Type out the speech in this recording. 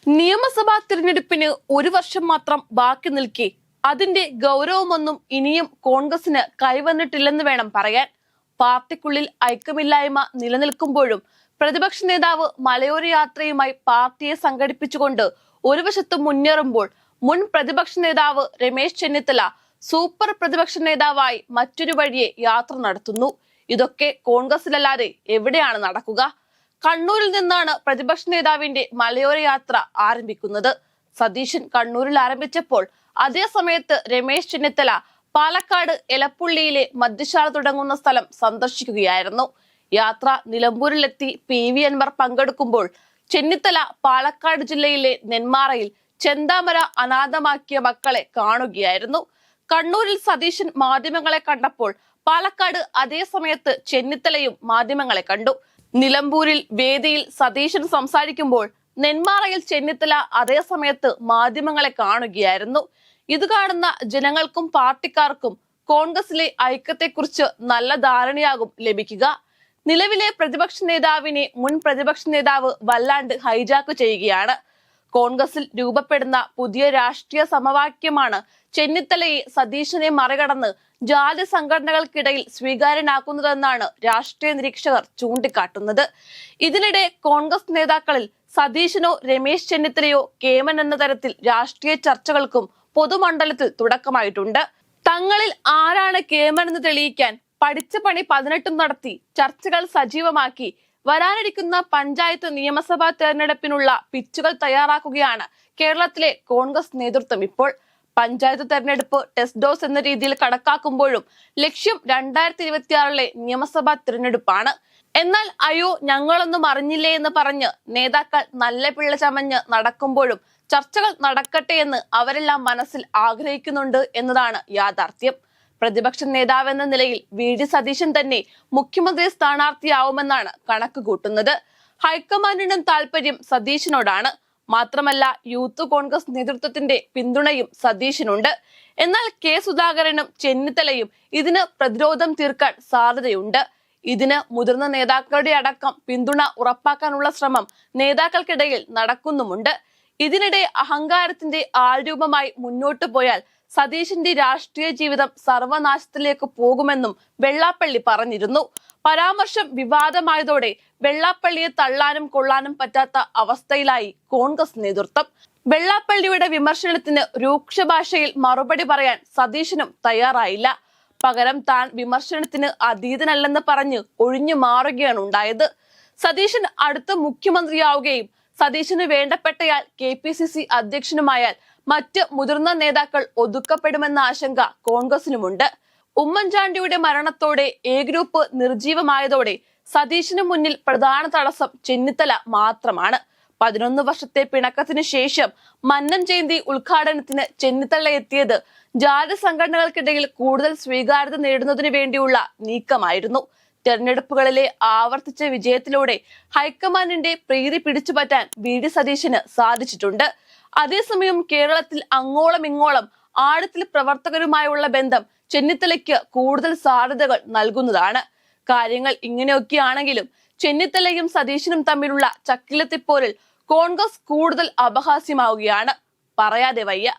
നിയമസഭാ തിരഞ്ഞെടുപ്പിന് ഒരു വർഷം മാത്രം ബാക്കി നിൽക്കെ അതിന്റെ ഗൗരവമൊന്നും ഇനിയും കോൺഗ്രസിന് കൈവന്നിട്ടില്ലെന്ന് വേണം പറയാൻ. പാർട്ടിക്കുള്ളിൽ ഐക്യമില്ലായ്മ നിലനിൽക്കുമ്പോഴും പ്രതിപക്ഷ നേതാവ് മലയോര യാത്രയുമായി പാർട്ടിയെ സംഘടിപ്പിച്ചുകൊണ്ട് ഒരു വശത്ത് മുന്നേറുമ്പോൾ മുൻ പ്രതിപക്ഷ നേതാവ് രമേശ് ചെന്നിത്തല സൂപ്പർ പ്രതിപക്ഷ നേതാവായി മറ്റൊരു വഴിയെ യാത്ര നടത്തുന്നു. ഇതൊക്കെ കോൺഗ്രസിലല്ലാതെ എവിടെയാണ് നടക്കുക? കണ്ണൂരിൽ നിന്നാണ് പ്രതിപക്ഷ നേതാവിന്റെ മലയോര യാത്ര ആരംഭിക്കുന്നത്. സതീശൻ കണ്ണൂരിൽ ആരംഭിച്ചപ്പോൾ അതേ സമയത്ത് രമേശ് ചെന്നിത്തല പാലക്കാട് എലപ്പുള്ളിയിലെ മദ്യശാല തുടങ്ങുന്ന സ്ഥലം സന്ദർശിക്കുകയായിരുന്നു. യാത്ര നിലമ്പൂരിലെത്തി PV അൻവർ പങ്കെടുക്കുമ്പോൾ ചെന്നിത്തല പാലക്കാട് ജില്ലയിലെ നെന്മാറയിൽ ചെന്താമര അനാഥമാക്കിയ മക്കളെ കാണുകയായിരുന്നു. കണ്ണൂരിൽ സതീശൻ മാധ്യമങ്ങളെ കണ്ടപ്പോൾ പാലക്കാട് അതേ സമയത്ത് ചെന്നിത്തലയും മാധ്യമങ്ങളെ കണ്ടു. നിലമ്പൂരിൽ വേദിയിൽ സതീശൻ സംസാരിക്കുമ്പോൾ നെന്മാറയിൽ ചെന്നിത്തല അതേ സമയത്ത് മാധ്യമങ്ങളെ കാണുകയായിരുന്നു. ഇത് കാണുന്ന ജനങ്ങൾക്കും പാർട്ടിക്കാർക്കും കോൺഗ്രസിലെ ഐക്യത്തെക്കുറിച്ച് നല്ല ധാരണയാകും ലഭിക്കുക. നിലവിലെ പ്രതിപക്ഷ നേതാവിനെ മുൻ പ്രതിപക്ഷ നേതാവ് വല്ലാണ്ട് ഹൈജാക്ക് ചെയ്യുകയാണ്. കോൺഗ്രസിൽ രൂപപ്പെടുന്ന പുതിയ രാഷ്ട്രീയ സമവാക്യമാണ് ചെന്നിത്തലയെ സതീശനെ മറികടന്ന് ജാതി സംഘടനകൾക്കിടയിൽ സ്വീകാര്യനാക്കുന്നതെന്നാണ് രാഷ്ട്രീയ നിരീക്ഷകർ ചൂണ്ടിക്കാട്ടുന്നത്. ഇതിനിടെ കോൺഗ്രസ് നേതാക്കളിൽ സതീശനോ രമേശ് ചെന്നിത്തലയോ കേമൻ എന്ന തരത്തിൽ രാഷ്ട്രീയ ചർച്ചകൾക്കും പൊതുമണ്ഡലത്തിൽ തുടക്കമായിട്ടുണ്ട്. തങ്ങളിൽ ആരാണ് കേമൻ എന്ന് തെളിയിക്കാൻ പഠിച്ച പണി 18 നടത്തി ചർച്ചകൾ സജീവമാക്കി വരാനിരിക്കുന്ന പഞ്ചായത്ത് നിയമസഭാ തെരഞ്ഞെടുപ്പിനുള്ള പിച്ചുകൾ തയ്യാറാക്കുകയാണ് കേരളത്തിലെ കോൺഗ്രസ് നേതൃത്വം. ഇപ്പോൾ പഞ്ചായത്ത് തെരഞ്ഞെടുപ്പ് ടെസ്റ്റ് ഡോസ് എന്ന രീതിയിൽ കണക്കാക്കുമ്പോഴും ലക്ഷ്യം 2026 നിയമസഭാ തിരഞ്ഞെടുപ്പാണ്. എന്നാൽ അയ്യോ ഞങ്ങളൊന്നും അറിഞ്ഞില്ലേ എന്ന് പറഞ്ഞ് നേതാക്കൾ നല്ല പിള്ള ചമഞ്ഞ് നടക്കുമ്പോഴും ചർച്ചകൾ നടക്കട്ടെ എന്ന് അവരെല്ലാം മനസ്സിൽ ആഗ്രഹിക്കുന്നുണ്ട് എന്നതാണ് യാഥാർത്ഥ്യം. പ്രതിപക്ഷ നേതാവെന്ന നിലയിൽ VD സതീശൻ തന്നെ മുഖ്യമന്ത്രി സ്ഥാനാർത്ഥിയാവുമെന്നാണ് കണക്ക് കൂട്ടുന്നത്. ഹൈക്കമാൻഡിനും താല്പര്യം സതീശനോടാണ്. മാത്രമല്ല യൂത്ത് കോൺഗ്രസ് നേതൃത്വത്തിന്റെ പിന്തുണയും സതീശനുണ്ട്. എന്നാൽ K സുധാകരനും ചെന്നിത്തലയും ഇതിന് പ്രതിരോധം തീർക്കാൻ സാധ്യതയുണ്ട്. ഇതിന് മുതിർന്ന നേതാക്കളുടെ അടക്കം പിന്തുണ ഉറപ്പാക്കാനുള്ള ശ്രമം നേതാക്കൾക്കിടയിൽ നടക്കുന്നുമുണ്ട്. ഇതിനിടെ അഹങ്കാരത്തിന്റെ ആൾരൂപമായി മുന്നോട്ടു പോയാൽ സതീശന്റെ രാഷ്ട്രീയ ജീവിതം സർവനാശത്തിലേക്ക് പോകുമെന്നും വെള്ളാപ്പള്ളി പറഞ്ഞിരുന്നു. പരാമർശം വിവാദമായതോടെ വെള്ളാപ്പള്ളിയെ തള്ളാനും കൊള്ളാനും പറ്റാത്ത അവസ്ഥയിലായി കോൺഗ്രസ് നേതൃത്വം. വെള്ളാപ്പള്ളിയുടെ വിമർശനത്തിന് രൂക്ഷ ഭാഷയിൽ മറുപടി പറയാൻ സതീശനും തയ്യാറായില്ല. പകരം താൻ വിമർശനത്തിന് അതീതനല്ലെന്ന് പറഞ്ഞ് ഒഴിഞ്ഞു മാറുകയാണ് ഉണ്ടായത്. സതീശൻ അടുത്ത മുഖ്യമന്ത്രിയാവുകയും സതീശന് വേണ്ടപ്പെട്ടയാൾ KPCC അധ്യക്ഷനുമായാൽ മറ്റ് മുതിർന്ന നേതാക്കൾ ഒതുക്കപ്പെടുമെന്ന ആശങ്ക കോൺഗ്രസിനുമുണ്ട്. ഉമ്മൻചാണ്ടിയുടെ മരണത്തോടെ A ഗ്രൂപ്പ് നിർജീവമായതോടെ സതീശന് മുന്നിൽ പ്രധാന തടസ്സം ചെന്നിത്തല മാത്രമാണ്. 11 വർഷത്തെ പിണക്കത്തിന് ശേഷം മന്നം ജയന്തി ഉദ്ഘാടനത്തിന് ചെന്നിത്തല എത്തിയത് ജാതി സംഘടനകൾക്കിടയിൽ കൂടുതൽ സ്വീകാര്യത നേടുന്നതിന് വേണ്ടിയുള്ള നീക്കമായിരുന്നു. തെരഞ്ഞെടുപ്പുകളിലെ ആവർത്തിച്ച വിജയത്തിലൂടെ ഹൈക്കമാൻഡിന്റെ പ്രീതി പിടിച്ചുപറ്റാൻ VD സതീശന് സാധിച്ചിട്ടുണ്ട്. അതേസമയം കേരളത്തിൽ അങ്ങോളം ഇങ്ങോളം ആഴത്തിൽ പ്രവർത്തകരുമായുള്ള ബന്ധം ചെന്നിത്തലയ്ക്ക് കൂടുതൽ സാധ്യതകൾ നൽകുന്നതാണ്. കാര്യങ്ങൾ ഇങ്ങനെയൊക്കെയാണെങ്കിലും ചെന്നിത്തലയും സതീശനും തമ്മിലുള്ള ചക്കിലത്തിപ്പോരിൽ കോൺഗ്രസ് കൂടുതൽ അപഹാസ്യമാവുകയാണ്. പറയാതെ വയ്യ.